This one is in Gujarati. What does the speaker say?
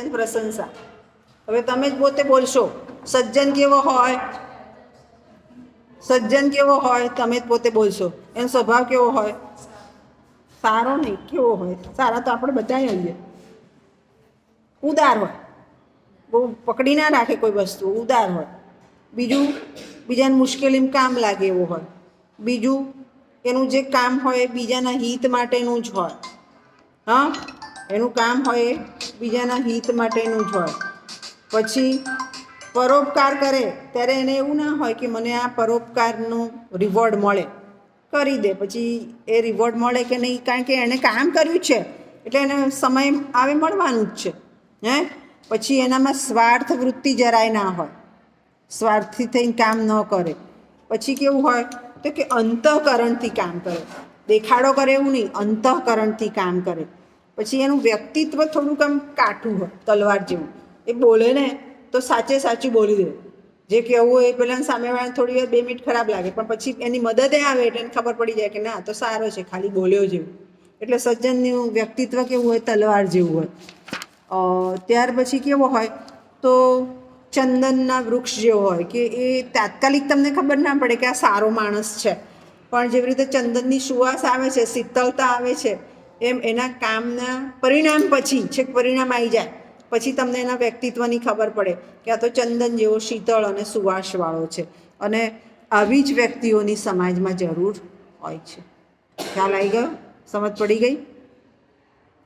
પ્રશંસા. હવે તમે જ પોતે બોલશો સજ્જન કેવો હોય, સજ્જન કેવો હોય, તમે જ પોતે બોલશો એનો સ્વભાવ કેવો હોય, સારો નહીં, કેવો હોય, સારા તો આપણે બધા હોઈએ, ઉદાર હોય, બહુ પકડી ના રાખે કોઈ વસ્તુ, ઉદાર હોય. બીજું બીજાને મુશ્કેલીમાં કામ લાગે એવું હોય. બીજું એનું જે કામ હોય એ બીજાના હિત માટેનું જ હોય. હા, એનું કામ હોય એ બીજાના હિત માટેનું જ હોય. પછી પરોપકાર કરે ત્યારે એને એવું ના હોય કે મને આ પરોપકારનું રિવોર્ડ મળે, કરી દે, પછી એ રિવોર્ડ મળે કે નહીં, કારણ કે એણે કામ કર્યું છે એટલે એને સમય આવે મળવાનું જ છે. હે પછી એનામાં સ્વાર્થ વૃત્તિ જરાય ના હોય, સ્વાર્થથી થઈને કામ ન કરે. પછી કેવું હોય તો કે અંતઃકરણથી કામ કરે, દેખાડો કરે એવું નહીં, અંતઃકરણથી કામ કરે. પછી એનું વ્યક્તિત્વ થોડુંક આમ કાઠું હોય, તલવાર જેવું. એ બોલે ને તો સાચે સાચું બોલી દે, જે કહેવું હોય એ પહેલાં સામેવાળાને થોડી વાર 2 મિનિટ ખરાબ લાગે, પણ પછી એની મદદે આવે એટલે એને ખબર પડી જાય કે ના તો સારો છે, ખાલી બોલ્યો જેવું. એટલે સજ્જનનું વ્યક્તિત્વ કેવું હોય, તલવાર જેવું હોય. ત્યાર પછી કેવો હોય તો ચંદનના વૃક્ષ જેવો હોય કે એ તાત્કાલિક તમને ખબર ના પડે કે આ સારો માણસ છે, પણ જેવી રીતે ચંદનની સુવાસ આવે છે, શીતળતા આવે છે, એમ એના કામના પરિણામ પછી છેક પરિણામ આવી જાય પછી તમને એના વ્યક્તિત્વની ખબર પડે કે આ તો ચંદન જેવો શીતળ અને સુવાસવાળો છે. અને આવી જ વ્યક્તિઓની સમાજમાં જરૂર હોય છે. ખ્યાલ આવી ગયો? સમજ પડી ગઈ?